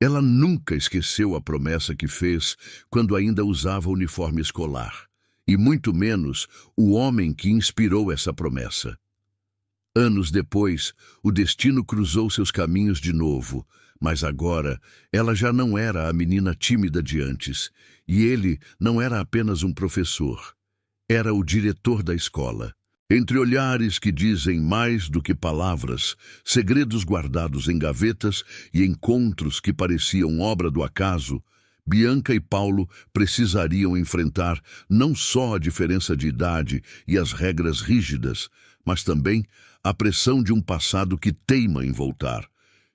Ela nunca esqueceu a promessa que fez quando ainda usava o uniforme escolar, e muito menos o homem que inspirou essa promessa. Anos depois, o destino cruzou seus caminhos de novo, mas agora ela já não era a menina tímida de antes, e ele não era apenas um professor, era o diretor da escola. Entre olhares que dizem mais do que palavras, segredos guardados em gavetas e encontros que pareciam obra do acaso, Bianca e Paulo precisariam enfrentar não só a diferença de idade e as regras rígidas, mas também a pressão de um passado que teima em voltar.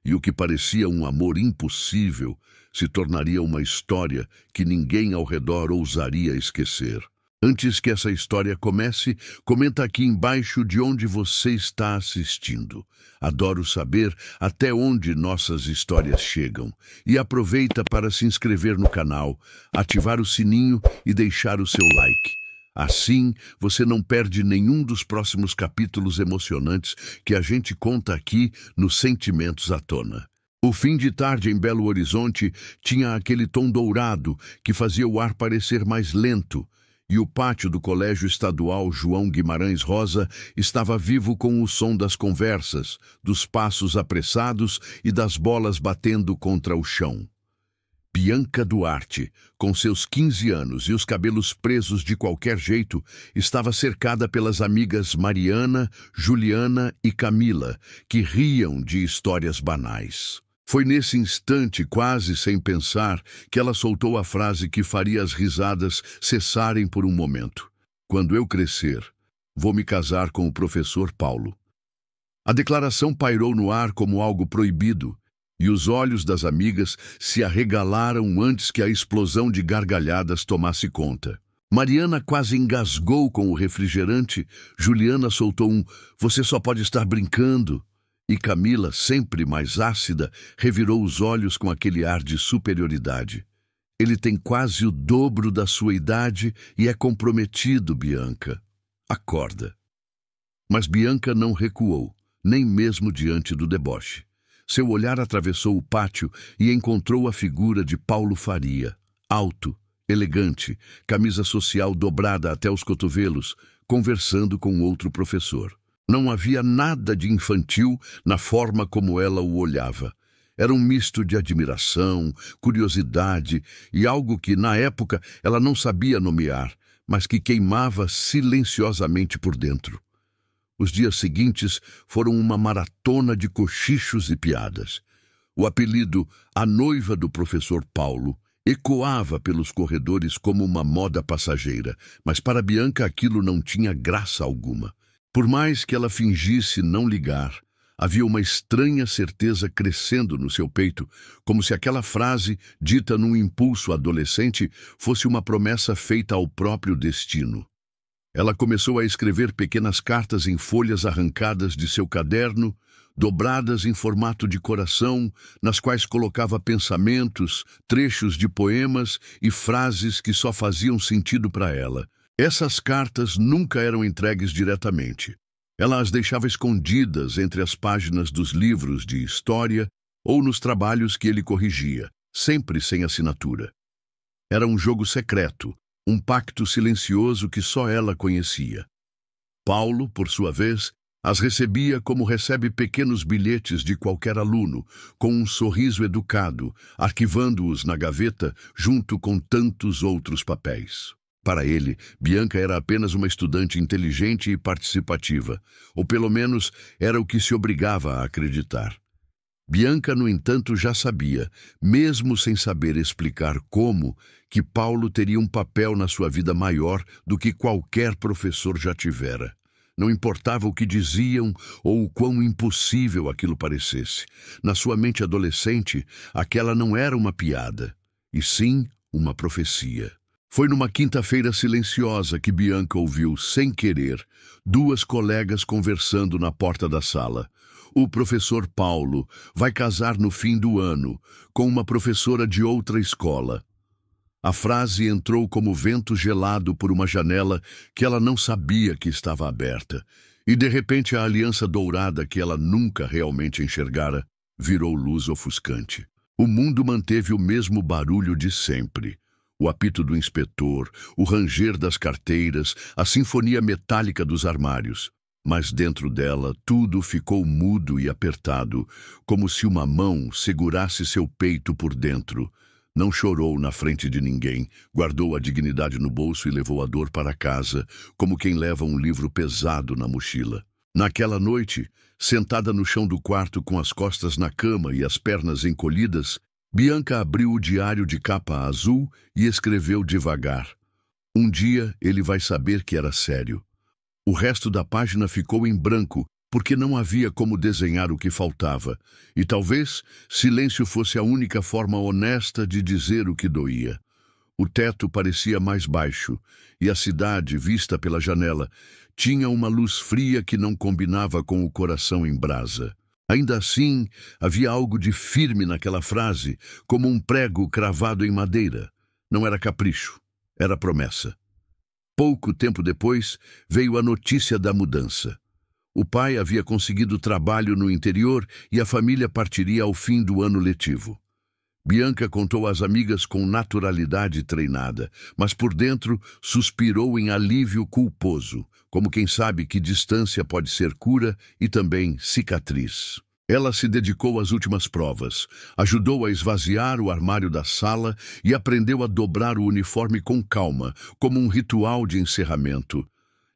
E o que parecia um amor impossível se tornaria uma história que ninguém ao redor ousaria esquecer. Antes que essa história comece, comenta aqui embaixo de onde você está assistindo. Adoro saber até onde nossas histórias chegam. E aproveita para se inscrever no canal, ativar o sininho e deixar o seu like. Assim, você não perde nenhum dos próximos capítulos emocionantes que a gente conta aqui no Sentimentos à Tona. O fim de tarde em Belo Horizonte tinha aquele tom dourado que fazia o ar parecer mais lento, e o pátio do Colégio Estadual João Guimarães Rosa estava vivo com o som das conversas, dos passos apressados e das bolas batendo contra o chão. Bianca Duarte, com seus 15 anos e os cabelos presos de qualquer jeito, estava cercada pelas amigas Mariana, Juliana e Camila, que riam de histórias banais. Foi nesse instante, quase sem pensar, que ela soltou a frase que faria as risadas cessarem por um momento. Quando eu crescer, vou me casar com o professor Paulo. A declaração pairou no ar como algo proibido, e os olhos das amigas se arregalaram antes que a explosão de gargalhadas tomasse conta. Mariana quase engasgou com o refrigerante, Juliana soltou um "você só pode estar brincando", e Camila, sempre mais ácida, revirou os olhos com aquele ar de superioridade. Ele tem quase o dobro da sua idade e é comprometido, Bianca. Acorda. Mas Bianca não recuou, nem mesmo diante do deboche. Seu olhar atravessou o pátio e encontrou a figura de Paulo Faria, alto, elegante, camisa social dobrada até os cotovelos, conversando com outro professor. Não havia nada de infantil na forma como ela o olhava. Era um misto de admiração, curiosidade e algo que, na época, ela não sabia nomear, mas que queimava silenciosamente por dentro. Os dias seguintes foram uma maratona de cochichos e piadas. O apelido "A Noiva do Professor Paulo" ecoava pelos corredores como uma moda passageira, mas para Bianca aquilo não tinha graça alguma. Por mais que ela fingisse não ligar, havia uma estranha certeza crescendo no seu peito, como se aquela frase, dita num impulso adolescente, fosse uma promessa feita ao próprio destino. Ela começou a escrever pequenas cartas em folhas arrancadas de seu caderno, dobradas em formato de coração, nas quais colocava pensamentos, trechos de poemas e frases que só faziam sentido para ela. Essas cartas nunca eram entregues diretamente. Ela as deixava escondidas entre as páginas dos livros de história ou nos trabalhos que ele corrigia, sempre sem assinatura. Era um jogo secreto, um pacto silencioso que só ela conhecia. Paulo, por sua vez, as recebia como recebe pequenos bilhetes de qualquer aluno, com um sorriso educado, arquivando-os na gaveta junto com tantos outros papéis. Para ele, Bianca era apenas uma estudante inteligente e participativa, ou pelo menos era o que se obrigava a acreditar. Bianca, no entanto, já sabia, mesmo sem saber explicar como, que Paulo teria um papel na sua vida maior do que qualquer professor já tivera. Não importava o que diziam ou o quão impossível aquilo parecesse. Na sua mente adolescente, aquela não era uma piada, e sim uma profecia. Foi numa quinta-feira silenciosa que Bianca ouviu, sem querer, duas colegas conversando na porta da sala. O professor Paulo vai casar no fim do ano, com uma professora de outra escola. A frase entrou como vento gelado por uma janela que ela não sabia que estava aberta, e de repente a aliança dourada que ela nunca realmente enxergara virou luz ofuscante. O mundo manteve o mesmo barulho de sempre. O apito do inspetor, o ranger das carteiras, a sinfonia metálica dos armários. Mas dentro dela tudo ficou mudo e apertado, como se uma mão segurasse seu peito por dentro. Não chorou na frente de ninguém, guardou a dignidade no bolso e levou a dor para casa, como quem leva um livro pesado na mochila. Naquela noite, sentada no chão do quarto com as costas na cama e as pernas encolhidas, Bianca abriu o diário de capa azul e escreveu devagar. Um dia ele vai saber que era sério. O resto da página ficou em branco, porque não havia como desenhar o que faltava, e talvez silêncio fosse a única forma honesta de dizer o que doía. O teto parecia mais baixo, e a cidade, vista pela janela, tinha uma luz fria que não combinava com o coração em brasa. Ainda assim, havia algo de firme naquela frase, como um prego cravado em madeira. Não era capricho, era promessa. Pouco tempo depois, veio a notícia da mudança. O pai havia conseguido trabalho no interior e a família partiria ao fim do ano letivo. Bianca contou às amigas com naturalidade treinada, mas por dentro suspirou em alívio culposo, como quem sabe que distância pode ser cura e também cicatriz. Ela se dedicou às últimas provas, ajudou a esvaziar o armário da sala e aprendeu a dobrar o uniforme com calma, como um ritual de encerramento.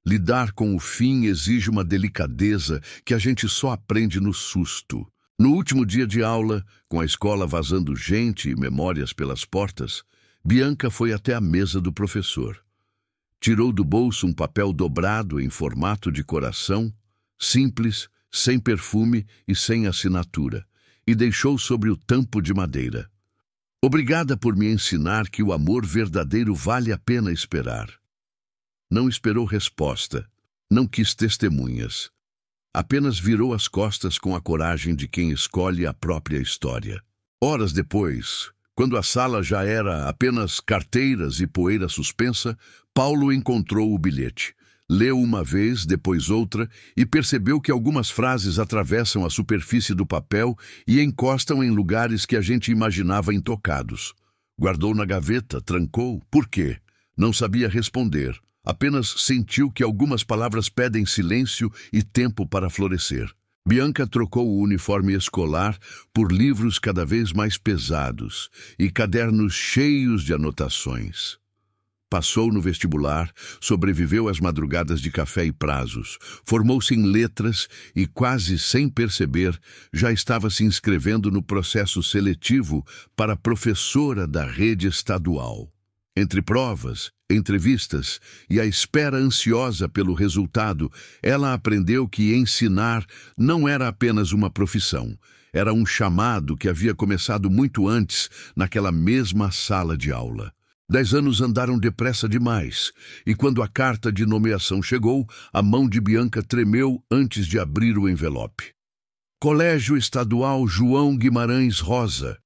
Lidar com o fim exige uma delicadeza que a gente só aprende no susto. No último dia de aula, com a escola vazando gente e memórias pelas portas, Bianca foi até a mesa do professor. Tirou do bolso um papel dobrado em formato de coração, simples, sem perfume e sem assinatura, e deixou sobre o tampo de madeira. Obrigada por me ensinar que o amor verdadeiro vale a pena esperar. Não esperou resposta, não quis testemunhas. Apenas virou as costas com a coragem de quem escolhe a própria história. Horas depois, quando a sala já era apenas carteiras e poeira suspensa, Paulo encontrou o bilhete. Leu uma vez, depois outra, e percebeu que algumas frases atravessam a superfície do papel e encostam em lugares que a gente imaginava intocados. Guardou na gaveta, trancou. Por quê? Não sabia responder. Apenas sentiu que algumas palavras pedem silêncio e tempo para florescer. Bianca trocou o uniforme escolar por livros cada vez mais pesados e cadernos cheios de anotações. Passou no vestibular, sobreviveu às madrugadas de café e prazos, formou-se em letras e, quase sem perceber, já estava se inscrevendo no processo seletivo para professora da rede estadual. Entre provas, entrevistas e a espera ansiosa pelo resultado, ela aprendeu que ensinar não era apenas uma profissão, era um chamado que havia começado muito antes, naquela mesma sala de aula. 10 anos andaram depressa demais, e quando a carta de nomeação chegou, a mão de Bianca tremeu antes de abrir o envelope. Colégio Estadual João Guimarães Rosa.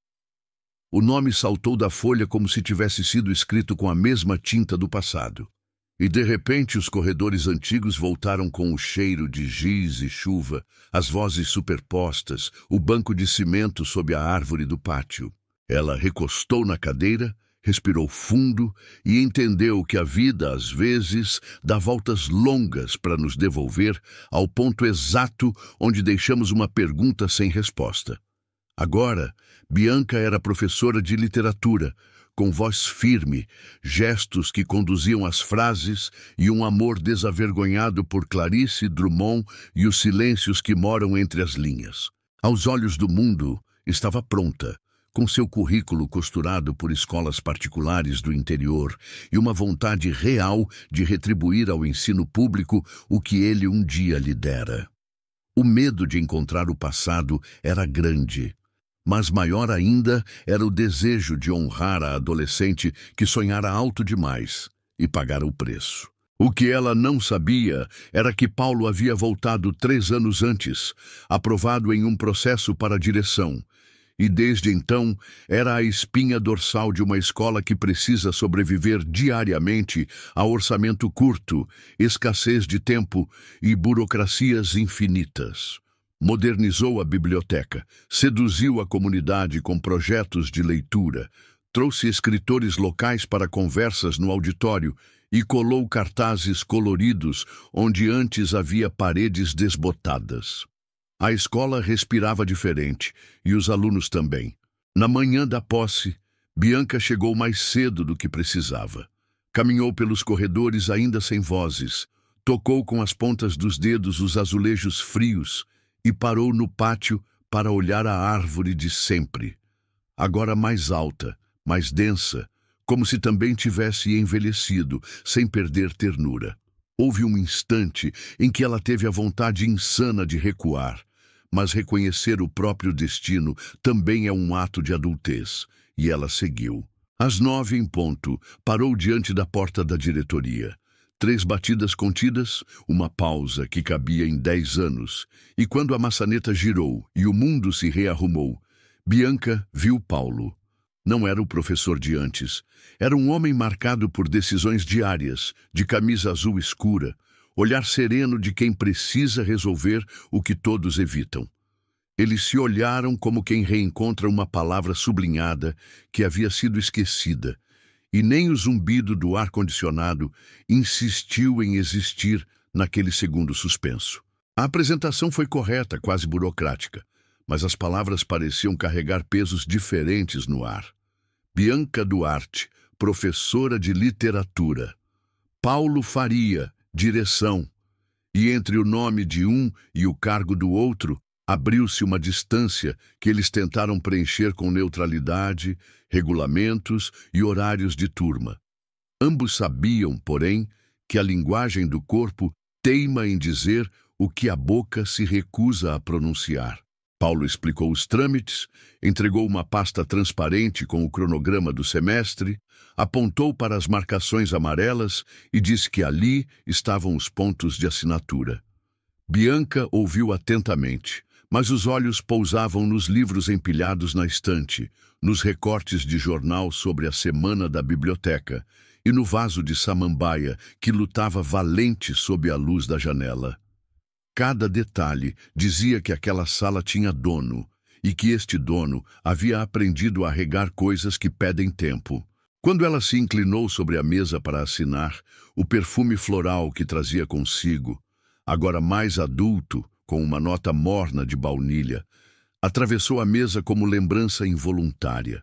O nome saltou da folha como se tivesse sido escrito com a mesma tinta do passado. E de repente os corredores antigos voltaram com o cheiro de giz e chuva, as vozes superpostas, o banco de cimento sob a árvore do pátio. Ela recostou na cadeira, respirou fundo e entendeu que a vida, às vezes, dá voltas longas para nos devolver ao ponto exato onde deixamos uma pergunta sem resposta. Agora, Bianca era professora de literatura, com voz firme, gestos que conduziam as frases e um amor desavergonhado por Clarice Drummond e os silêncios que moram entre as linhas. Aos olhos do mundo, estava pronta, com seu currículo costurado por escolas particulares do interior e uma vontade real de retribuir ao ensino público o que ele um dia lhe dera. O medo de encontrar o passado era grande, mas maior ainda era o desejo de honrar a adolescente que sonhara alto demais e pagara o preço. O que ela não sabia era que Paulo havia voltado 3 anos antes, aprovado em um processo para a direção, e desde então era a espinha dorsal de uma escola que precisa sobreviver diariamente a orçamento curto, escassez de tempo e burocracias infinitas. Modernizou a biblioteca, seduziu a comunidade com projetos de leitura, trouxe escritores locais para conversas no auditório e colou cartazes coloridos onde antes havia paredes desbotadas. A escola respirava diferente, e os alunos também. Na manhã da posse, Bianca chegou mais cedo do que precisava. Caminhou pelos corredores ainda sem vozes, tocou com as pontas dos dedos os azulejos frios e parou no pátio para olhar a árvore de sempre. Agora mais alta, mais densa, como se também tivesse envelhecido, sem perder ternura. Houve um instante em que ela teve a vontade insana de recuar, mas reconhecer o próprio destino também é um ato de adultez, e ela seguiu. Às 9 em ponto, parou diante da porta da diretoria. 3 batidas contidas, uma pausa que cabia em 10 anos, e quando a maçaneta girou e o mundo se rearrumou, Bianca viu Paulo. Não era o professor de antes. Era um homem marcado por decisões diárias, de camisa azul escura, olhar sereno de quem precisa resolver o que todos evitam. Eles se olharam como quem reencontra uma palavra sublinhada que havia sido esquecida, e nem o zumbido do ar-condicionado insistiu em existir naquele segundo suspenso. A apresentação foi correta, quase burocrática, mas as palavras pareciam carregar pesos diferentes no ar. Bianca Duarte, professora de literatura. Paulo Faria, direção. E entre o nome de um e o cargo do outro, abriu-se uma distância que eles tentaram preencher com neutralidade, regulamentos e horários de turma. Ambos sabiam, porém, que a linguagem do corpo teima em dizer o que a boca se recusa a pronunciar. Paulo explicou os trâmites, entregou uma pasta transparente com o cronograma do semestre, apontou para as marcações amarelas e disse que ali estavam os pontos de assinatura. Bianca ouviu atentamente, mas os olhos pousavam nos livros empilhados na estante, nos recortes de jornal sobre a semana da biblioteca e no vaso de samambaia que lutava valente sob a luz da janela. Cada detalhe dizia que aquela sala tinha dono e que este dono havia aprendido a regar coisas que pedem tempo. Quando ela se inclinou sobre a mesa para assinar, o perfume floral que trazia consigo, agora mais adulto, com uma nota morna de baunilha, atravessou a mesa como lembrança involuntária.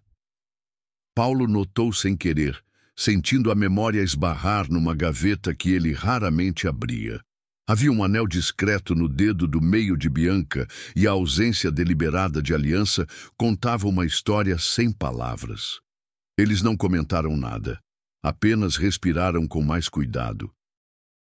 Paulo notou sem querer, sentindo a memória esbarrar numa gaveta que ele raramente abria. Havia um anel discreto no dedo do meio de Bianca e a ausência deliberada de aliança contava uma história sem palavras. Eles não comentaram nada, apenas respiraram com mais cuidado.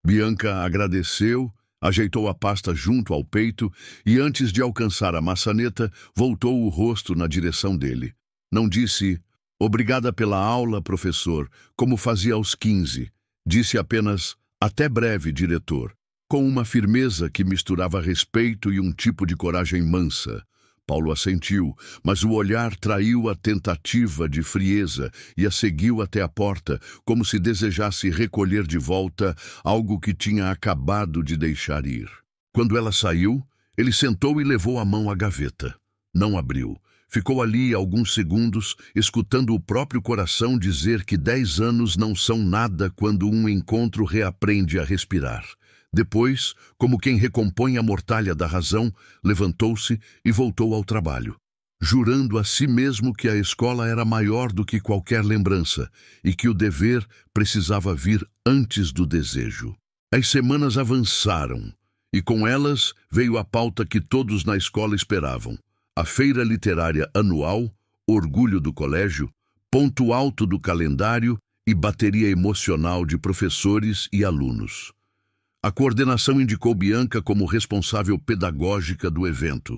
Bianca agradeceu, ajeitou a pasta junto ao peito e, antes de alcançar a maçaneta, voltou o rosto na direção dele. Não disse, "Obrigada pela aula, professor", como fazia aos 15. Disse apenas, "Até breve, diretor", com uma firmeza que misturava respeito e um tipo de coragem mansa. Paulo assentiu, mas o olhar traiu a tentativa de frieza e a seguiu até a porta, como se desejasse recolher de volta algo que tinha acabado de deixar ir. Quando ela saiu, ele sentou e levou a mão à gaveta. Não abriu. Ficou ali alguns segundos, escutando o próprio coração dizer que 10 anos não são nada quando um encontro reaprende a respirar. Depois, como quem recompõe a mortalha da razão, levantou-se e voltou ao trabalho, jurando a si mesmo que a escola era maior do que qualquer lembrança e que o dever precisava vir antes do desejo. As semanas avançaram, e com elas veio a pauta que todos na escola esperavam. A feira literária anual, orgulho do colégio, ponto alto do calendário e bateria emocional de professores e alunos. A coordenação indicou Bianca como responsável pedagógica do evento,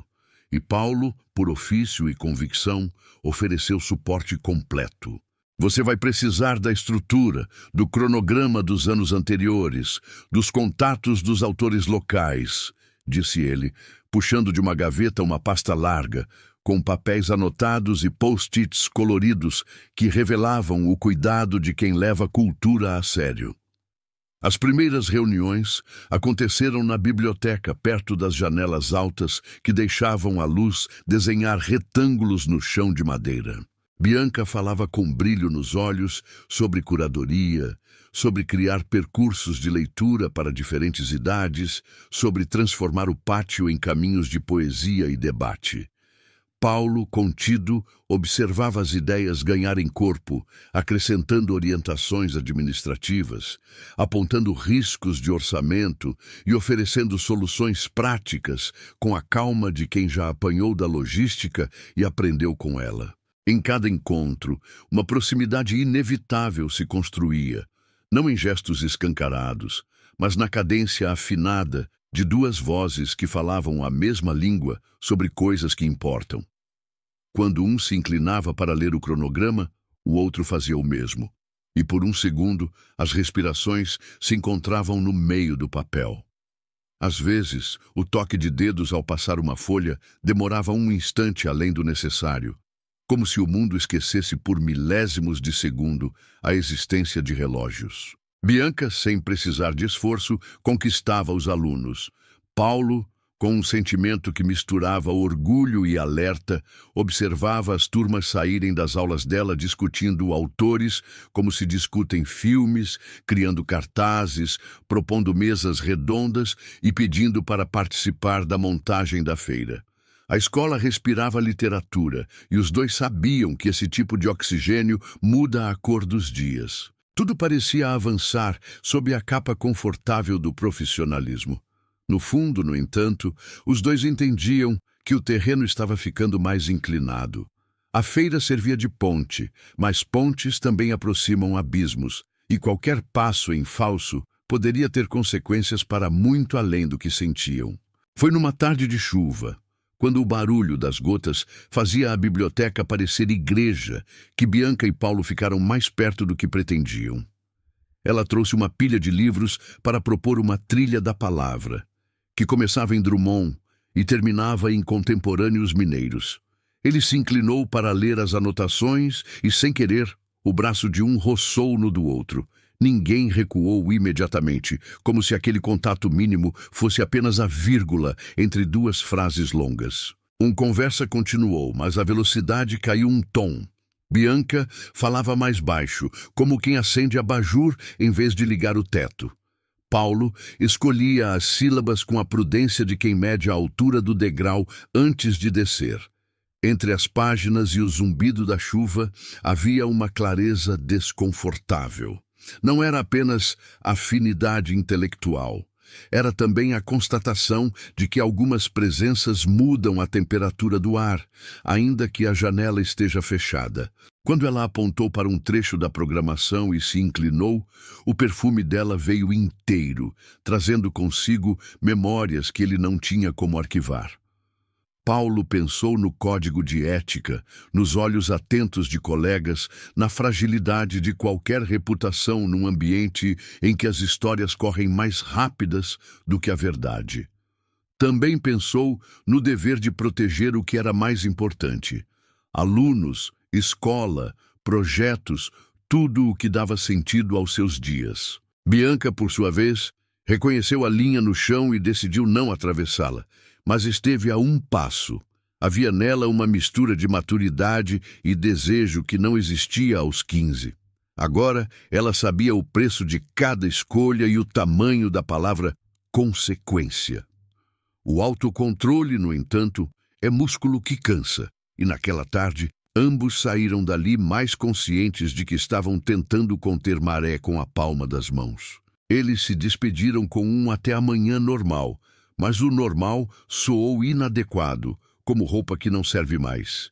e Paulo, por ofício e convicção, ofereceu suporte completo. Você vai precisar da estrutura, do cronograma dos anos anteriores, dos contatos dos autores locais, disse ele, puxando de uma gaveta uma pasta larga, com papéis anotados e post-its coloridos que revelavam o cuidado de quem leva a cultura a sério. As primeiras reuniões aconteceram na biblioteca, perto das janelas altas que deixavam a luz desenhar retângulos no chão de madeira. Bianca falava com brilho nos olhos sobre curadoria, sobre criar percursos de leitura para diferentes idades, sobre transformar o pátio em caminhos de poesia e debate. Paulo, contido, observava as ideias ganharem corpo, acrescentando orientações administrativas, apontando riscos de orçamento e oferecendo soluções práticas com a calma de quem já apanhou da logística e aprendeu com ela. Em cada encontro, uma proximidade inevitável se construía, não em gestos escancarados, mas na cadência afinada de duas vozes que falavam a mesma língua sobre coisas que importam. Quando um se inclinava para ler o cronograma, o outro fazia o mesmo. E por um segundo, as respirações se encontravam no meio do papel. Às vezes, o toque de dedos ao passar uma folha demorava um instante além do necessário, como se o mundo esquecesse por milésimos de segundo a existência de relógios. Bianca, sem precisar de esforço, conquistava os alunos. Paulo, com um sentimento que misturava orgulho e alerta, observava as turmas saírem das aulas dela discutindo autores como se discutem filmes, criando cartazes, propondo mesas redondas e pedindo para participar da montagem da feira. A escola respirava literatura e os dois sabiam que esse tipo de oxigênio muda a cor dos dias. Tudo parecia avançar sob a capa confortável do profissionalismo. No fundo, no entanto, os dois entendiam que o terreno estava ficando mais inclinado. A feira servia de ponte, mas pontes também aproximam abismos, e qualquer passo em falso poderia ter consequências para muito além do que sentiam. Foi numa tarde de chuva, quando o barulho das gotas fazia a biblioteca parecer igreja, que Bianca e Paulo ficaram mais perto do que pretendiam. Ela trouxe uma pilha de livros para propor uma trilha da palavra, que começava em Drummond e terminava em contemporâneos mineiros. Ele se inclinou para ler as anotações e, sem querer, o braço de um roçou no do outro. Ninguém recuou imediatamente, como se aquele contato mínimo fosse apenas a vírgula entre duas frases longas. Conversa continuou, mas a velocidade caiu um tom. Bianca falava mais baixo, como quem acende abajur em vez de ligar o teto. Paulo escolhia as sílabas com a prudência de quem mede a altura do degrau antes de descer. Entre as páginas e o zumbido da chuva havia uma clareza desconfortável. Não era apenas afinidade intelectual. Era também a constatação de que algumas presenças mudam a temperatura do ar, ainda que a janela esteja fechada. Quando ela apontou para um trecho da programação e se inclinou, o perfume dela veio inteiro, trazendo consigo memórias que ele não tinha como arquivar. Paulo pensou no código de ética, nos olhos atentos de colegas, na fragilidade de qualquer reputação num ambiente em que as histórias correm mais rápidas do que a verdade. Também pensou no dever de proteger o que era mais importante: alunos, escola, projetos, tudo o que dava sentido aos seus dias. Bianca, por sua vez, reconheceu a linha no chão e decidiu não atravessá-la. Mas esteve a um passo. Havia nela uma mistura de maturidade e desejo que não existia aos 15. Agora, ela sabia o preço de cada escolha e o tamanho da palavra consequência. O autocontrole, no entanto, é músculo que cansa, e naquela tarde, ambos saíram dali mais conscientes de que estavam tentando conter maré com a palma das mãos. Eles se despediram com um até amanhã normal, mas o normal soou inadequado, como roupa que não serve mais.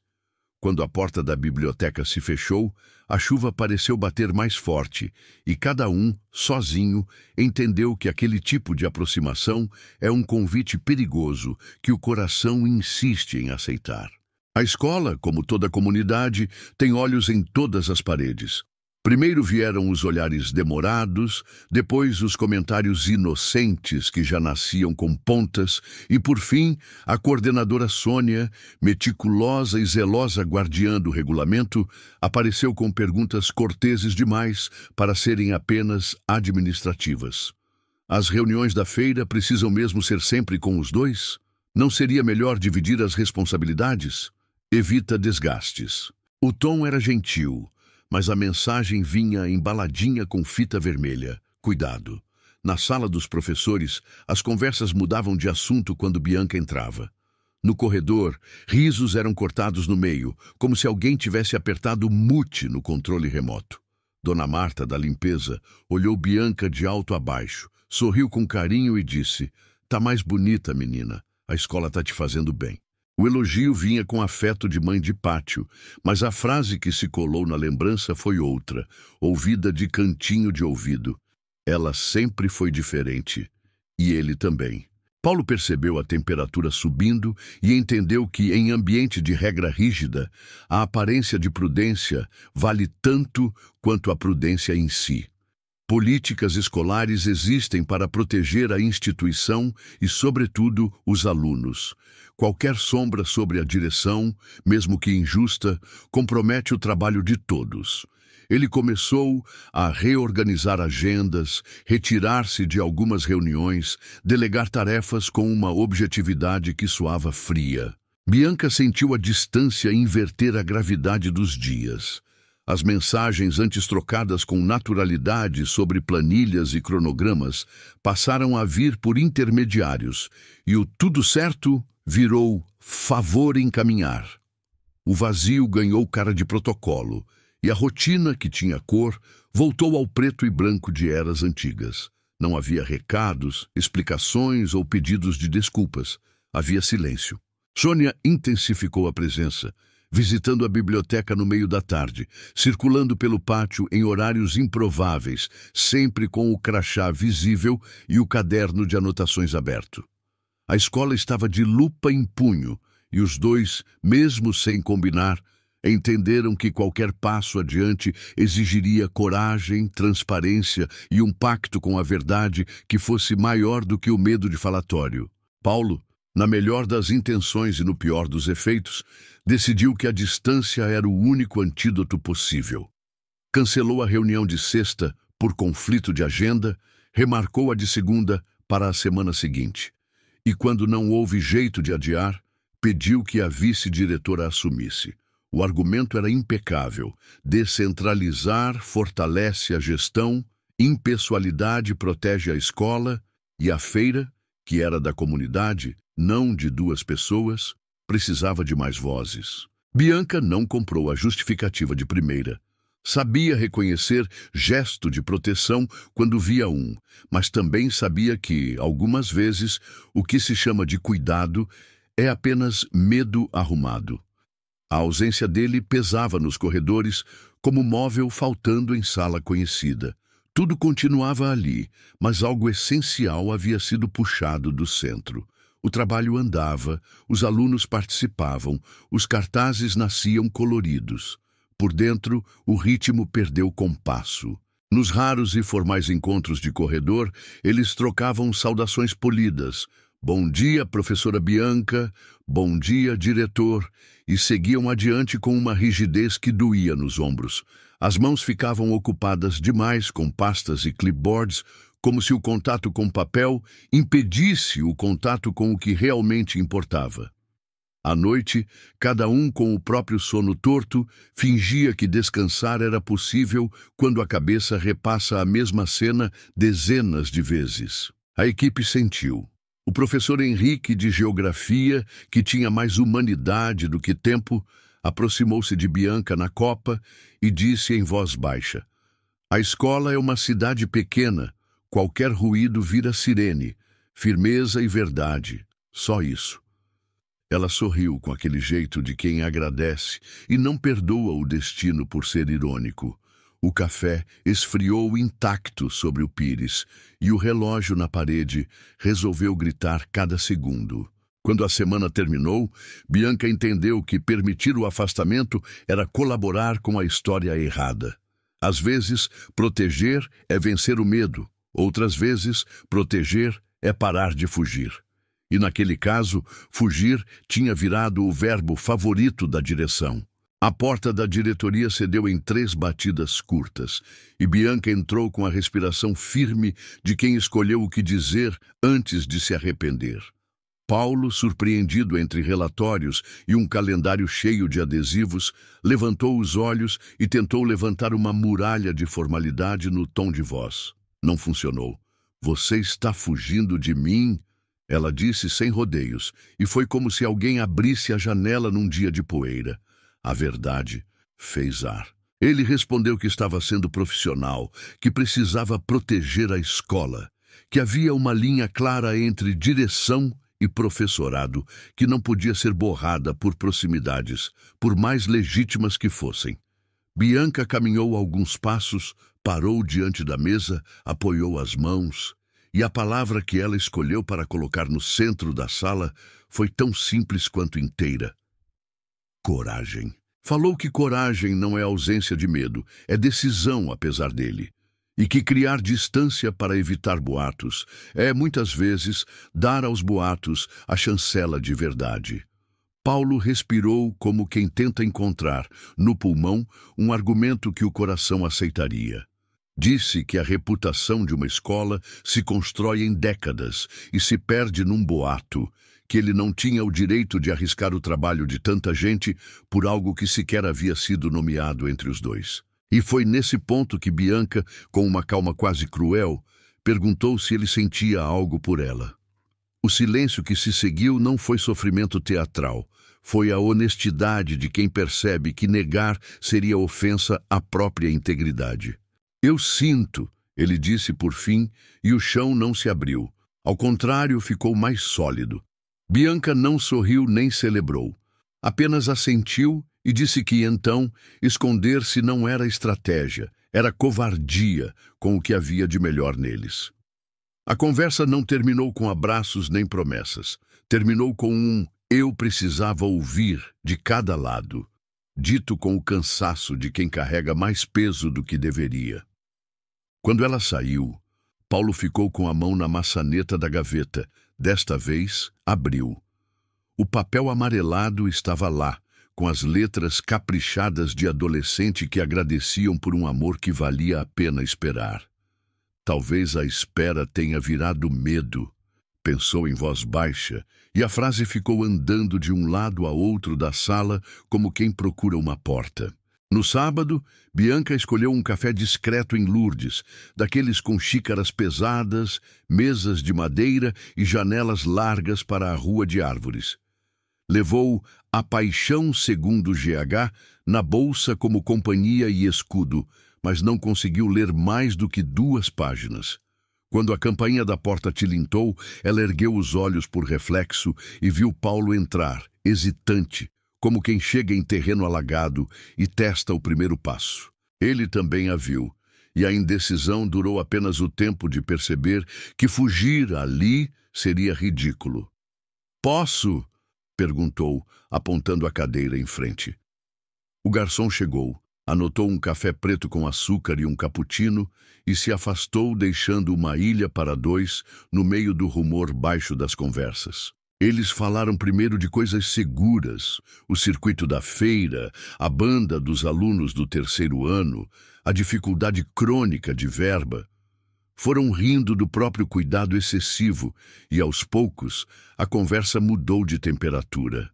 Quando a porta da biblioteca se fechou, a chuva pareceu bater mais forte, e cada um, sozinho, entendeu que aquele tipo de aproximação é um convite perigoso que o coração insiste em aceitar. A escola, como toda comunidade, tem olhos em todas as paredes. Primeiro vieram os olhares demorados, depois os comentários inocentes que já nasciam com pontas e, por fim, a coordenadora Sônia, meticulosa e zelosa guardiã do regulamento, apareceu com perguntas corteses demais para serem apenas administrativas. As reuniões da feira precisam mesmo ser sempre com os dois? Não seria melhor dividir as responsabilidades? Evita desgastes. O tom era gentil, mas a mensagem vinha embaladinha com fita vermelha. Cuidado. Na sala dos professores, as conversas mudavam de assunto quando Bianca entrava. No corredor, risos eram cortados no meio, como se alguém tivesse apertado mute no controle remoto. Dona Marta, da limpeza, olhou Bianca de alto a baixo, sorriu com carinho e disse: "Tá mais bonita, menina. A escola tá te fazendo bem." O elogio vinha com afeto de mãe de pátio, mas a frase que se colou na lembrança foi outra, ouvida de cantinho de ouvido. Ela sempre foi diferente. E ele também. Paulo percebeu a temperatura subindo e entendeu que, em ambiente de regra rígida, a aparência de prudência vale tanto quanto a prudência em si. Políticas escolares existem para proteger a instituição e, sobretudo, os alunos. Qualquer sombra sobre a direção, mesmo que injusta, compromete o trabalho de todos. Ele começou a reorganizar agendas, retirar-se de algumas reuniões, delegar tarefas com uma objetividade que soava fria. Bianca sentiu a distância inverter a gravidade dos dias. As mensagens antes trocadas com naturalidade sobre planilhas e cronogramas passaram a vir por intermediários, e o tudo certo virou favor encaminhar. O vazio ganhou cara de protocolo, e a rotina, que tinha cor, voltou ao preto e branco de eras antigas. Não havia recados, explicações ou pedidos de desculpas. Havia silêncio. Sônia intensificou a presença, visitando a biblioteca no meio da tarde, circulando pelo pátio em horários improváveis, sempre com o crachá visível e o caderno de anotações aberto. A escola estava de lupa em punho, e os dois, mesmo sem combinar, entenderam que qualquer passo adiante exigiria coragem, transparência e um pacto com a verdade que fosse maior do que o medo de falatório. Paulo, na melhor das intenções e no pior dos efeitos, decidiu que a distância era o único antídoto possível. Cancelou a reunião de sexta por conflito de agenda, remarcou a de segunda para a semana seguinte. E quando não houve jeito de adiar, pediu que a vice-diretora assumisse. O argumento era impecável. Descentralizar fortalece a gestão, impessoalidade protege a escola e a feira, que era da comunidade, não de duas pessoas, precisava de mais vozes. Bianca não comprou a justificativa de primeira. Sabia reconhecer gesto de proteção quando via um, mas também sabia que, algumas vezes, o que se chama de cuidado é apenas medo arrumado. A ausência dele pesava nos corredores como móvel faltando em sala conhecida. Tudo continuava ali, mas algo essencial havia sido puxado do centro. O trabalho andava, os alunos participavam, os cartazes nasciam coloridos. Por dentro, o ritmo perdeu compasso. Nos raros e formais encontros de corredor, eles trocavam saudações polidas. "Bom dia, professora Bianca", "Bom dia, diretor", e seguiam adiante com uma rigidez que doía nos ombros. As mãos ficavam ocupadas demais com pastas e clipboards, como se o contato com papel impedisse o contato com o que realmente importava. À noite, cada um com o próprio sono torto, fingia que descansar era possível quando a cabeça repassa a mesma cena dezenas de vezes. A equipe sentiu. O professor Henrique, de Geografia, que tinha mais humanidade do que tempo, aproximou-se de Bianca na copa e disse em voz baixa: "A escola é uma cidade pequena. Qualquer ruído vira sirene. Firmeza e verdade. Só isso." Ela sorriu com aquele jeito de quem agradece e não perdoa o destino por ser irônico. O café esfriou intacto sobre o pires e o relógio na parede resolveu gritar cada segundo. Quando a semana terminou, Bianca entendeu que permitir o afastamento era colaborar com a história errada. Às vezes, proteger é vencer o medo. Outras vezes, proteger é parar de fugir. E naquele caso, fugir tinha virado o verbo favorito da direção. A porta da diretoria cedeu em 3 batidas curtas, e Bianca entrou com a respiração firme de quem escolheu o que dizer antes de se arrepender. Paulo, surpreendido entre relatórios e um calendário cheio de adesivos, levantou os olhos e tentou levantar uma muralha de formalidade no tom de voz. Não funcionou. "Você está fugindo de mim?" Ela disse sem rodeios, e foi como se alguém abrisse a janela num dia de poeira. A verdade fez ar. Ele respondeu que estava sendo profissional, que precisava proteger a escola, que havia uma linha clara entre direção e professorado, que não podia ser borrada por proximidades, por mais legítimas que fossem. Bianca caminhou alguns passos, parou diante da mesa, apoiou as mãos, e a palavra que ela escolheu para colocar no centro da sala foi tão simples quanto inteira: coragem. Falou que coragem não é ausência de medo, é decisão apesar dele. E que criar distância para evitar boatos é, muitas vezes, dar aos boatos a chancela de verdade. Paulo respirou como quem tenta encontrar, no pulmão, um argumento que o coração aceitaria. Disse que a reputação de uma escola se constrói em décadas e se perde num boato, que ele não tinha o direito de arriscar o trabalho de tanta gente por algo que sequer havia sido nomeado entre os dois. E foi nesse ponto que Bianca, com uma calma quase cruel, perguntou se ele sentia algo por ela. O silêncio que se seguiu não foi sofrimento teatral, foi a honestidade de quem percebe que negar seria ofensa à própria integridade. "Eu sinto", ele disse por fim, e o chão não se abriu. Ao contrário, ficou mais sólido. Bianca não sorriu nem celebrou. Apenas assentiu e disse que, então, esconder-se não era estratégia, era covardia com o que havia de melhor neles. A conversa não terminou com abraços nem promessas. Terminou com um "eu precisava ouvir" de cada lado, dito com o cansaço de quem carrega mais peso do que deveria. Quando ela saiu, Paulo ficou com a mão na maçaneta da gaveta. Desta vez, abriu. O papel amarelado estava lá, com as letras caprichadas de adolescente que agradeciam por um amor que valia a pena esperar. Talvez a espera tenha virado medo, pensou em voz baixa, e a frase ficou andando de um lado a outro da sala como quem procura uma porta. No sábado, Bianca escolheu um café discreto em Lourdes, daqueles com xícaras pesadas, mesas de madeira e janelas largas para a rua de árvores. Levou A Paixão segundo GH na bolsa como companhia e escudo, mas não conseguiu ler mais do que 2 páginas. Quando a campainha da porta tilintou, ela ergueu os olhos por reflexo e viu Paulo entrar, hesitante, como quem chega em terreno alagado e testa o primeiro passo. Ele também a viu, e a indecisão durou apenas o tempo de perceber que fugir ali seria ridículo. "Posso?", perguntou, apontando a cadeira em frente. O garçom chegou, anotou um café preto com açúcar e um cappuccino e se afastou, deixando uma ilha para 2 no meio do rumor baixo das conversas. Eles falaram primeiro de coisas seguras, o circuito da feira, a banda dos alunos do 3º ano, a dificuldade crônica de verba. Foram rindo do próprio cuidado excessivo e, aos poucos, a conversa mudou de temperatura.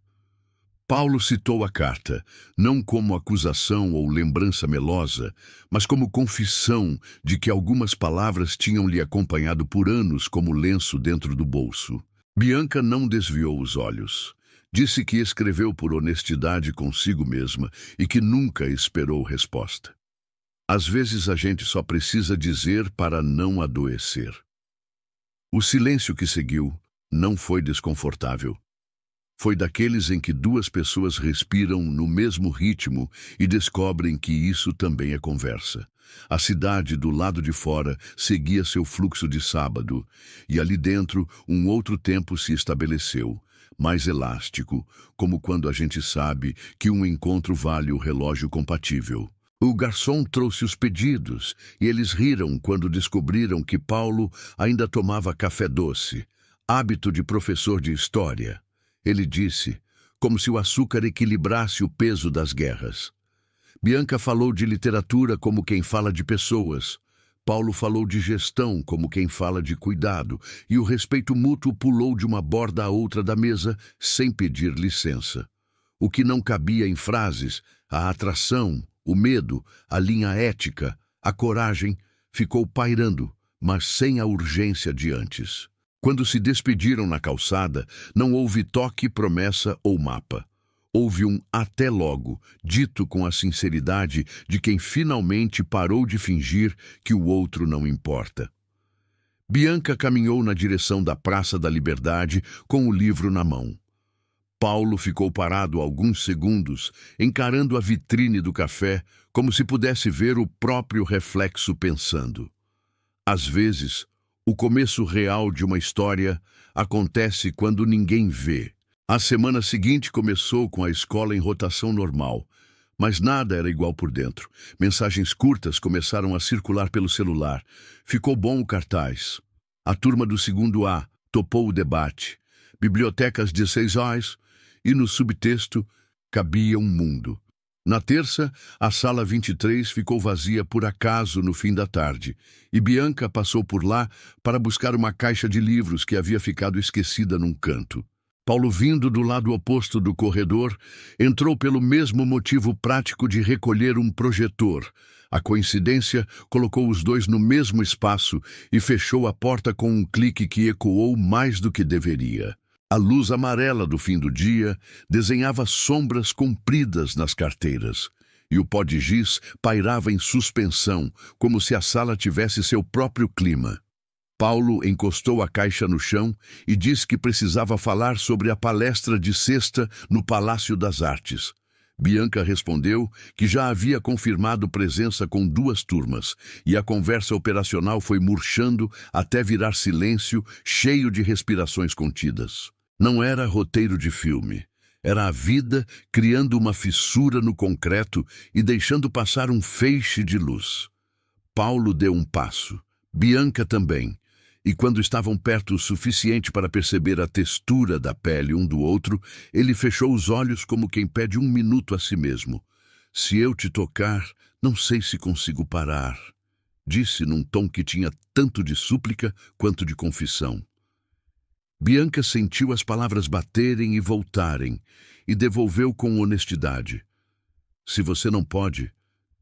Paulo citou a carta, não como acusação ou lembrança melosa, mas como confissão de que algumas palavras tinham lhe acompanhado por anos como lenço dentro do bolso. Bianca não desviou os olhos. Disse que escreveu por honestidade consigo mesma e que nunca esperou resposta. Às vezes a gente só precisa dizer para não adoecer. O silêncio que seguiu não foi desconfortável. Foi daqueles em que 2 pessoas respiram no mesmo ritmo e descobrem que isso também é conversa. A cidade do lado de fora seguia seu fluxo de sábado, e ali dentro um outro tempo se estabeleceu, mais elástico, como quando a gente sabe que um encontro vale o relógio compatível. O garçom trouxe os pedidos e eles riram quando descobriram que Paulo ainda tomava café doce, hábito de professor de história. Ele disse, como se o açúcar equilibrasse o peso das guerras. Bianca falou de literatura como quem fala de pessoas. Paulo falou de gestão como quem fala de cuidado, e o respeito mútuo pulou de uma borda à outra da mesa sem pedir licença. O que não cabia em frases, a atração, o medo, a linha ética, a coragem, ficou pairando, mas sem a urgência de antes. Quando se despediram na calçada, não houve toque, promessa ou mapa. Houve um até logo, dito com a sinceridade de quem finalmente parou de fingir que o outro não importa. Bianca caminhou na direção da Praça da Liberdade com o livro na mão. Paulo ficou parado alguns segundos, encarando a vitrine do café, como se pudesse ver o próprio reflexo pensando. Às vezes, o começo real de uma história acontece quando ninguém vê. A semana seguinte começou com a escola em rotação normal, mas nada era igual por dentro. Mensagens curtas começaram a circular pelo celular. Ficou bom o cartaz. A turma do segundo A topou o debate. Bibliotecas 16 horas e no subtexto cabia um mundo. Na terça, a sala 23 ficou vazia por acaso no fim da tarde, e Bianca passou por lá para buscar uma caixa de livros que havia ficado esquecida num canto. Paulo, vindo do lado oposto do corredor, entrou pelo mesmo motivo prático de recolher um projetor. A coincidência colocou os dois no mesmo espaço e fechou a porta com um clique que ecoou mais do que deveria. A luz amarela do fim do dia desenhava sombras compridas nas carteiras, e o pó de giz pairava em suspensão, como se a sala tivesse seu próprio clima. Paulo encostou a caixa no chão e disse que precisava falar sobre a palestra de sexta no Palácio das Artes. Bianca respondeu que já havia confirmado presença com 2 turmas, e a conversa operacional foi murchando até virar silêncio, cheio de respirações contidas. Não era roteiro de filme. Era a vida criando uma fissura no concreto e deixando passar um feixe de luz. Paulo deu um passo. Bianca também. E quando estavam perto o suficiente para perceber a textura da pele um do outro, ele fechou os olhos como quem pede 1 minuto a si mesmo. Se eu te tocar, não sei se consigo parar, disse num tom que tinha tanto de súplica quanto de confissão. Bianca sentiu as palavras baterem e voltarem, e devolveu com honestidade. Se você não pode,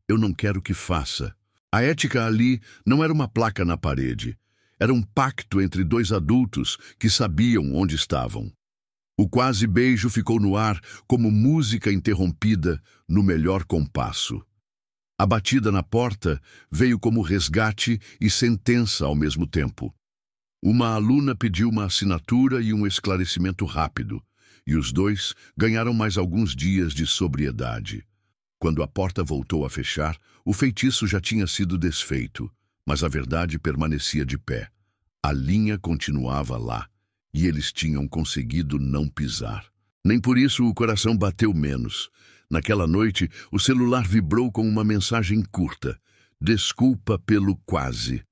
eu não quero que faça. A ética ali não era uma placa na parede. Era um pacto entre 2 adultos que sabiam onde estavam. O quase beijo ficou no ar como música interrompida no melhor compasso. A batida na porta veio como resgate e sentença ao mesmo tempo. Uma aluna pediu uma assinatura e um esclarecimento rápido, e os 2 ganharam mais alguns dias de sobriedade. Quando a porta voltou a fechar, o feitiço já tinha sido desfeito, mas a verdade permanecia de pé. A linha continuava lá, e eles tinham conseguido não pisar. Nem por isso o coração bateu menos. Naquela noite, o celular vibrou com uma mensagem curta. Desculpa pelo quase.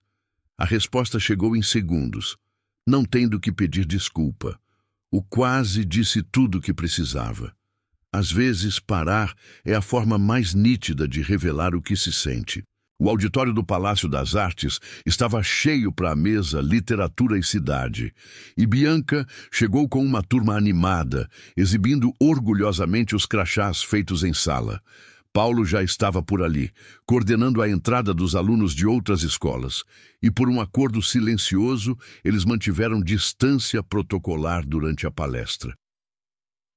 A resposta chegou em segundos. Não tem do que pedir desculpa. O quase disse tudo o que precisava. Às vezes, parar é a forma mais nítida de revelar o que se sente. O auditório do Palácio das Artes estava cheio para a mesa Literatura e Cidade, e Bianca chegou com uma turma animada, exibindo orgulhosamente os crachás feitos em sala. Paulo já estava por ali, coordenando a entrada dos alunos de outras escolas, e por um acordo silencioso, eles mantiveram distância protocolar durante a palestra.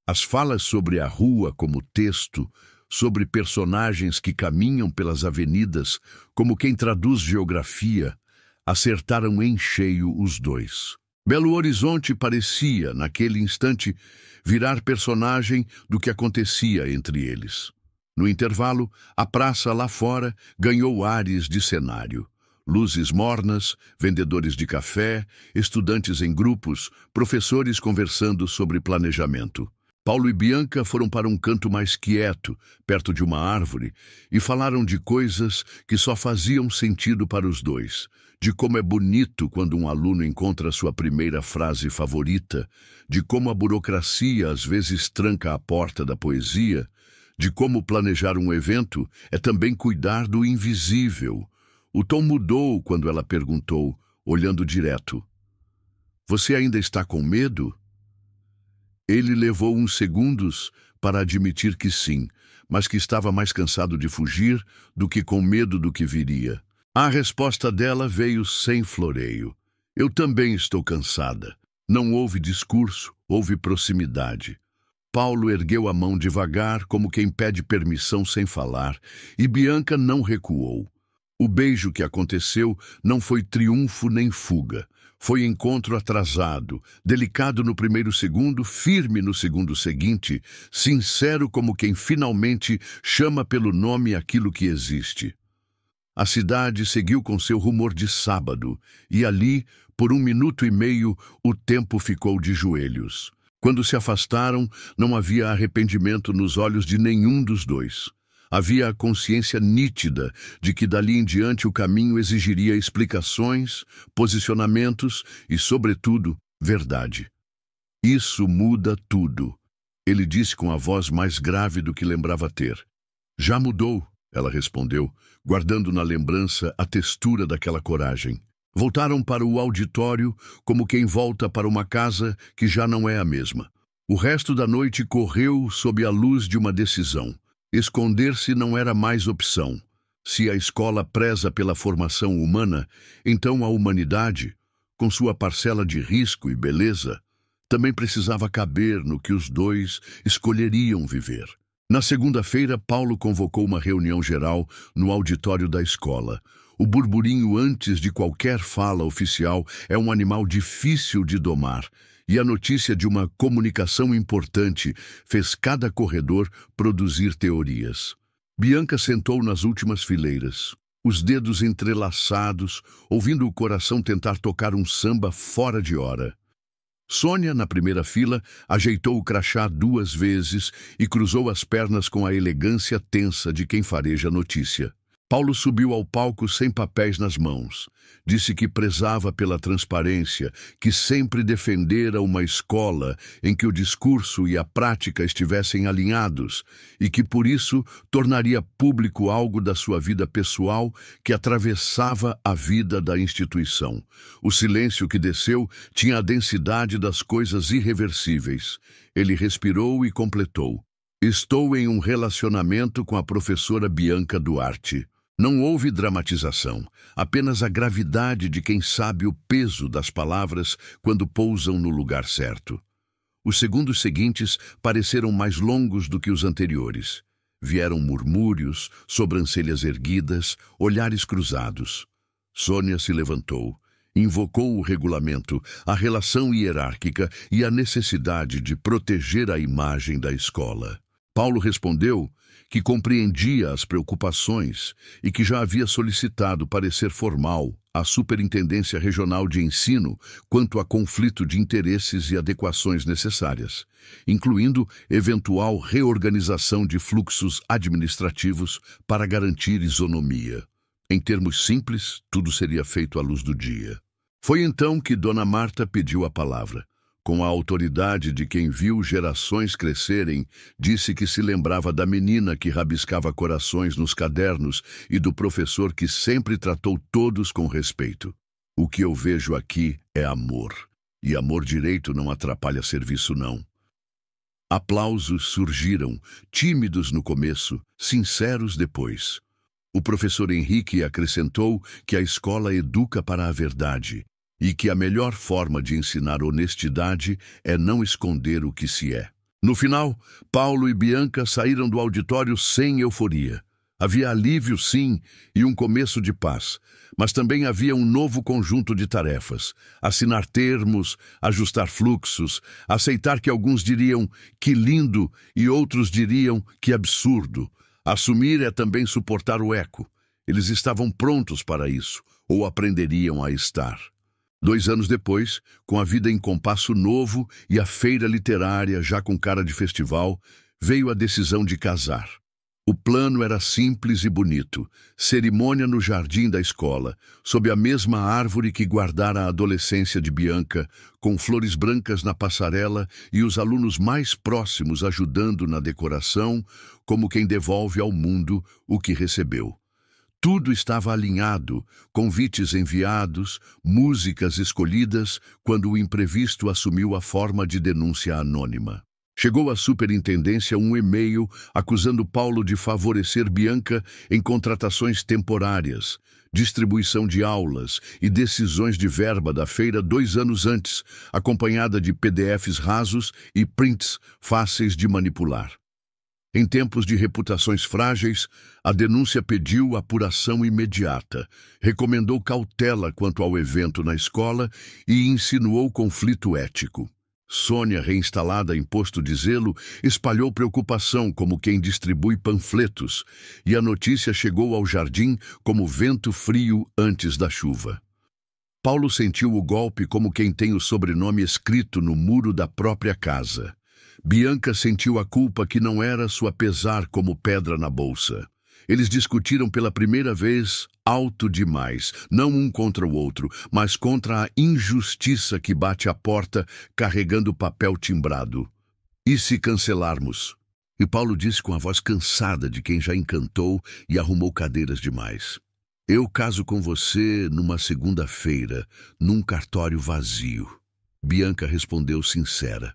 As falas sobre a rua como texto, sobre personagens que caminham pelas avenidas, como quem traduz geografia, acertaram em cheio os 2. Belo Horizonte parecia, naquele instante, virar personagem do que acontecia entre eles. No intervalo, a praça lá fora ganhou ares de cenário. Luzes mornas, vendedores de café, estudantes em grupos, professores conversando sobre planejamento. Paulo e Bianca foram para um canto mais quieto, perto de uma árvore, e falaram de coisas que só faziam sentido para os dois. De como é bonito quando um aluno encontra sua primeira frase favorita, de como a burocracia às vezes tranca a porta da poesia, de como planejar um evento é também cuidar do invisível. O tom mudou quando ela perguntou, olhando direto: "Você ainda está com medo?" Ele levou uns segundos para admitir que sim, mas que estava mais cansado de fugir do que com medo do que viria. A resposta dela veio sem floreio. "Eu também estou cansada." Não houve discurso, houve proximidade. Paulo ergueu a mão devagar, como quem pede permissão sem falar, e Bianca não recuou. O beijo que aconteceu não foi triunfo nem fuga. Foi encontro atrasado, delicado no primeiro segundo, firme no segundo seguinte, sincero como quem finalmente chama pelo nome aquilo que existe. A cidade seguiu com seu rumor de sábado, e ali, por 1 minuto e meio, o tempo ficou de joelhos. Quando se afastaram, não havia arrependimento nos olhos de nenhum dos dois. Havia a consciência nítida de que dali em diante o caminho exigiria explicações, posicionamentos e, sobretudo, verdade. "Isso muda tudo", ele disse com a voz mais grave do que lembrava ter. "Já mudou", ela respondeu, guardando na lembrança a textura daquela coragem. Voltaram para o auditório como quem volta para uma casa que já não é a mesma. O resto da noite correu sob a luz de uma decisão. Esconder-se não era mais opção. Se a escola preza pela formação humana, então a humanidade, com sua parcela de risco e beleza, também precisava caber no que os dois escolheriam viver. Na segunda-feira, Paulo convocou uma reunião geral no auditório da escola. O burburinho antes de qualquer fala oficial é um animal difícil de domar, e a notícia de uma comunicação importante fez cada corredor produzir teorias. Bianca sentou nas últimas fileiras, os dedos entrelaçados, ouvindo o coração tentar tocar um samba fora de hora. Sônia, na primeira fila, ajeitou o crachá 2 vezes e cruzou as pernas com a elegância tensa de quem fareja notícia. Paulo subiu ao palco sem papéis nas mãos. Disse que prezava pela transparência, que sempre defendera uma escola em que o discurso e a prática estivessem alinhados e que, por isso, tornaria público algo da sua vida pessoal que atravessava a vida da instituição. O silêncio que desceu tinha a densidade das coisas irreversíveis. Ele respirou e completou: "Estou em um relacionamento com a professora Bianca Duarte." Não houve dramatização, apenas a gravidade de quem sabe o peso das palavras quando pousam no lugar certo. Os segundos seguintes pareceram mais longos do que os anteriores. Vieram murmúrios, sobrancelhas erguidas, olhares cruzados. Sônia se levantou, invocou o regulamento, a relação hierárquica e a necessidade de proteger a imagem da escola. Paulo respondeu que compreendia as preocupações e que já havia solicitado parecer formal à Superintendência Regional de Ensino quanto a conflito de interesses e adequações necessárias, incluindo eventual reorganização de fluxos administrativos para garantir isonomia. Em termos simples, tudo seria feito à luz do dia. Foi então que Dona Marta pediu a palavra. Com a autoridade de quem viu gerações crescerem, disse que se lembrava da menina que rabiscava corações nos cadernos e do professor que sempre tratou todos com respeito. "O que eu vejo aqui é amor, e amor direito não atrapalha serviço, não." Aplausos surgiram, tímidos no começo, sinceros depois. O professor Henrique acrescentou que a escola educa para a verdade, e que a melhor forma de ensinar honestidade é não esconder o que se é. No final, Paulo e Bianca saíram do auditório sem euforia. Havia alívio, sim, e um começo de paz, mas também havia um novo conjunto de tarefas: assinar termos, ajustar fluxos, aceitar que alguns diriam "que lindo" e outros diriam "que absurdo". Assumir é também suportar o eco. Eles estavam prontos para isso, ou aprenderiam a estar. 2 anos depois, com a vida em compasso novo e a feira literária já com cara de festival, veio a decisão de casar. O plano era simples e bonito. Cerimônia no jardim da escola, sob a mesma árvore que guardara a adolescência de Bianca, com flores brancas na passarela e os alunos mais próximos ajudando na decoração, como quem devolve ao mundo o que recebeu. Tudo estava alinhado, convites enviados, músicas escolhidas, quando o imprevisto assumiu a forma de denúncia anônima. Chegou à superintendência um e-mail acusando Paulo de favorecer Bianca em contratações temporárias, distribuição de aulas e decisões de verba da feira 2 anos antes, acompanhada de PDFs rasos e prints fáceis de manipular. Em tempos de reputações frágeis, a denúncia pediu apuração imediata, recomendou cautela quanto ao evento na escola e insinuou conflito ético. Sônia, reinstalada em posto de zelo, espalhou preocupação como quem distribui panfletos, e a notícia chegou ao jardim como vento frio antes da chuva. Paulo sentiu o golpe como quem tem o sobrenome escrito no muro da própria casa. Bianca sentiu a culpa que não era sua pesar como pedra na bolsa. Eles discutiram pela primeira vez alto demais, não um contra o outro, mas contra a injustiça que bate à porta carregando papel timbrado. E se cancelarmos? E Paulo disse com a voz cansada de quem já encantou e arrumou cadeiras demais. Eu caso com você numa segunda-feira, num cartório vazio. Bianca respondeu sincera,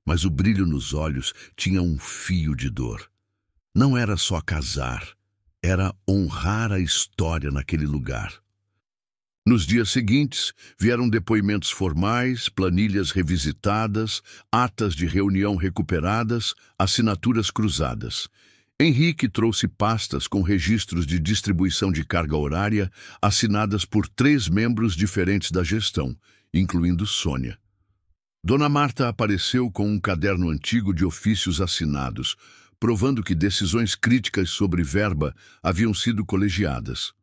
mas o brilho nos olhos tinha um fio de dor. Não era só casar. Era honrar a história naquele lugar. Nos dias seguintes, vieram depoimentos formais, planilhas revisitadas, atas de reunião recuperadas, assinaturas cruzadas. Henrique trouxe pastas com registros de distribuição de carga horária assinadas por 3 membros diferentes da gestão, incluindo Sônia. Dona Marta apareceu com um caderno antigo de ofícios assinados, provando que decisões críticas sobre verba haviam sido colegiadas.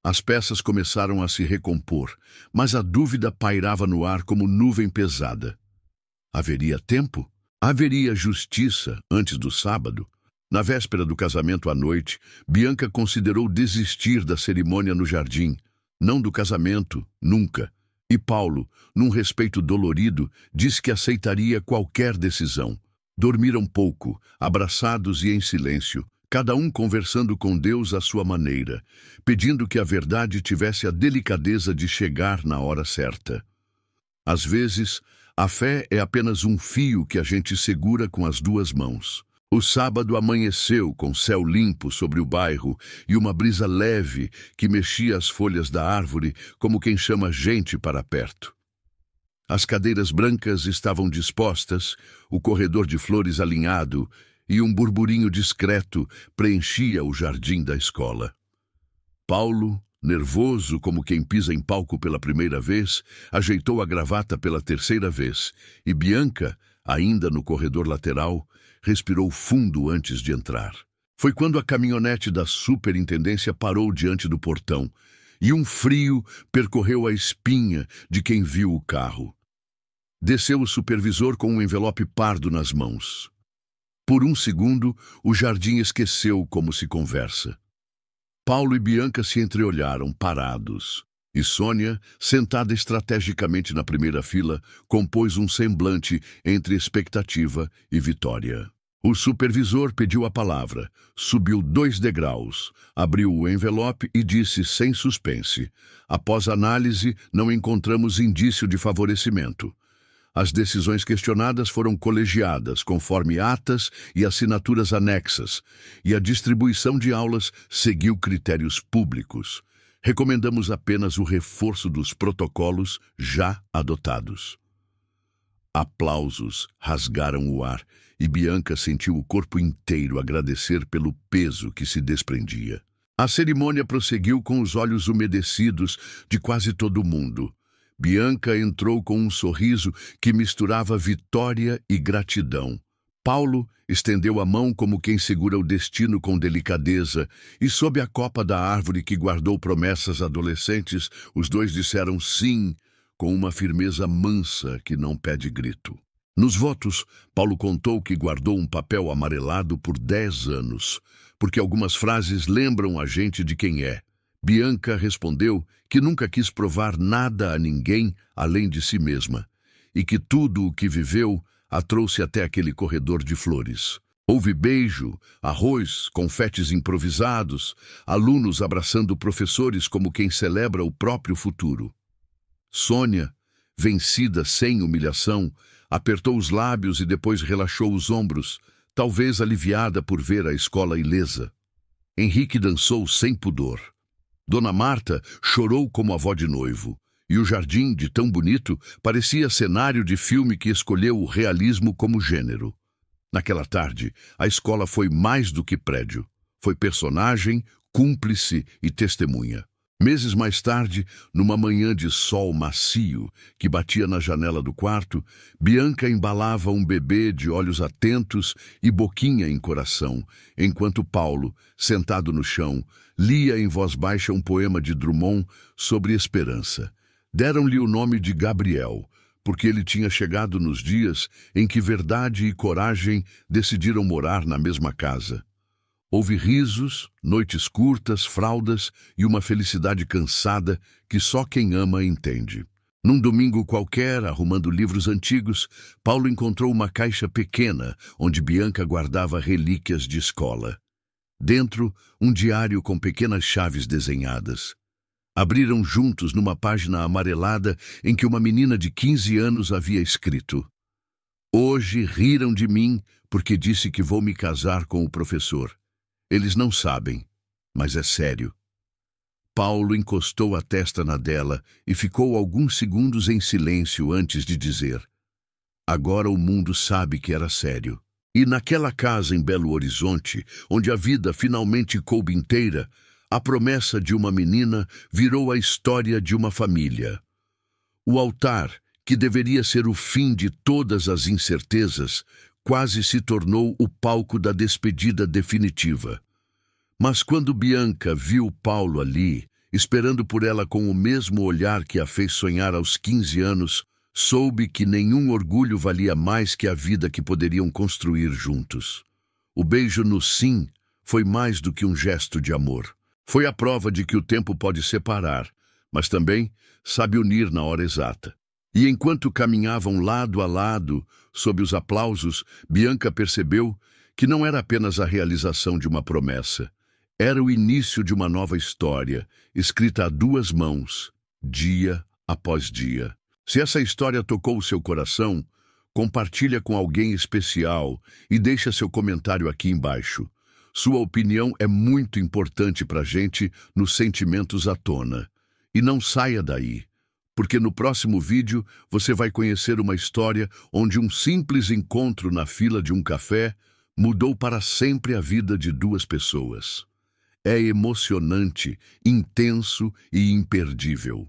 As peças começaram a se recompor, mas a dúvida pairava no ar como nuvem pesada. Haveria tempo? Haveria justiça antes do sábado? Na véspera do casamento à noite, Bianca considerou desistir da cerimônia no jardim. Não do casamento, nunca. E Paulo, num respeito dolorido, disse que aceitaria qualquer decisão. Dormiram pouco, abraçados e em silêncio, cada um conversando com Deus à sua maneira, pedindo que a verdade tivesse a delicadeza de chegar na hora certa. Às vezes, a fé é apenas um fio que a gente segura com as 2 mãos. O sábado amanheceu com céu limpo sobre o bairro e uma brisa leve que mexia as folhas da árvore como quem chama gente para perto. As cadeiras brancas estavam dispostas, o corredor de flores alinhado e um burburinho discreto preenchia o jardim da escola. Paulo, nervoso como quem pisa em palco pela primeira vez, ajeitou a gravata pela 3ª vez e Bianca, ainda no corredor lateral, respirou fundo antes de entrar. Foi quando a caminhonete da superintendência parou diante do portão e um frio percorreu a espinha de quem viu o carro. Desceu o supervisor com um envelope pardo nas mãos. Por um segundo, o jardim esqueceu como se conversa. Paulo e Bianca se entreolharam, parados. E Sônia, sentada estrategicamente na primeira fila, compôs um semblante entre expectativa e vitória. O supervisor pediu a palavra, subiu 2 degraus, abriu o envelope e disse sem suspense: após análise, não encontramos indício de favorecimento. As decisões questionadas foram colegiadas, conforme atas e assinaturas anexas, e a distribuição de aulas seguiu critérios públicos. Recomendamos apenas o reforço dos protocolos já adotados. Aplausos rasgaram o ar e Bianca sentiu o corpo inteiro agradecer pelo peso que se desprendia. A cerimônia prosseguiu com os olhos umedecidos de quase todo mundo. Bianca entrou com um sorriso que misturava vitória e gratidão. Paulo estendeu a mão como quem segura o destino com delicadeza, e sob a copa da árvore que guardou promessas adolescentes, os 2 disseram sim, com uma firmeza mansa que não pede grito. Nos votos, Paulo contou que guardou um papel amarelado por 10 anos, porque algumas frases lembram a gente de quem é. Bianca respondeu que nunca quis provar nada a ninguém além de si mesma, e que tudo o que viveu a trouxe até aquele corredor de flores. Houve beijo, arroz, confetes improvisados, alunos abraçando professores como quem celebra o próprio futuro. Sônia, vencida sem humilhação, apertou os lábios e depois relaxou os ombros, talvez aliviada por ver a escola ilesa. Henrique dançou sem pudor. Dona Marta chorou como avó de noivo, e o jardim, de tão bonito, parecia cenário de filme que escolheu o realismo como gênero. Naquela tarde, a escola foi mais do que prédio. Foi personagem, cúmplice e testemunha. Meses mais tarde, numa manhã de sol macio que batia na janela do quarto, Bianca embalava um bebê de olhos atentos e boquinha em coração, enquanto Paulo, sentado no chão, lia em voz baixa um poema de Drummond sobre esperança. Deram-lhe o nome de Gabriel, porque ele tinha chegado nos dias em que verdade e coragem decidiram morar na mesma casa. Houve risos, noites curtas, fraldas e uma felicidade cansada que só quem ama entende. Num domingo qualquer, arrumando livros antigos, Paulo encontrou uma caixa pequena onde Bianca guardava relíquias de escola. Dentro, um diário com pequenas chaves desenhadas. Abriram juntos numa página amarelada em que uma menina de 15 anos havia escrito: "Hoje riram de mim porque disse que vou me casar com o professor. Eles não sabem, mas é sério." Paulo encostou a testa na dela e ficou alguns segundos em silêncio antes de dizer: "Agora o mundo sabe que era sério." E naquela casa em Belo Horizonte, onde a vida finalmente coube inteira, a promessa de uma menina virou a história de uma família. O altar, que deveria ser o fim de todas as incertezas, quase se tornou o palco da despedida definitiva. Mas quando Bianca viu Paulo ali, esperando por ela com o mesmo olhar que a fez sonhar aos 15 anos, soube que nenhum orgulho valia mais que a vida que poderiam construir juntos. O beijo no sim foi mais do que um gesto de amor. Foi a prova de que o tempo pode separar, mas também sabe unir na hora exata. E enquanto caminhavam lado a lado, sob os aplausos, Bianca percebeu que não era apenas a realização de uma promessa. Era o início de uma nova história, escrita a 2 mãos, dia após dia. Se essa história tocou o seu coração, compartilha com alguém especial e deixa seu comentário aqui embaixo. Sua opinião é muito importante para a gente nos Sentimentos à Tona. E não saia daí, porque no próximo vídeo você vai conhecer uma história onde um simples encontro na fila de um café mudou para sempre a vida de 2 pessoas. É emocionante, intenso e imperdível.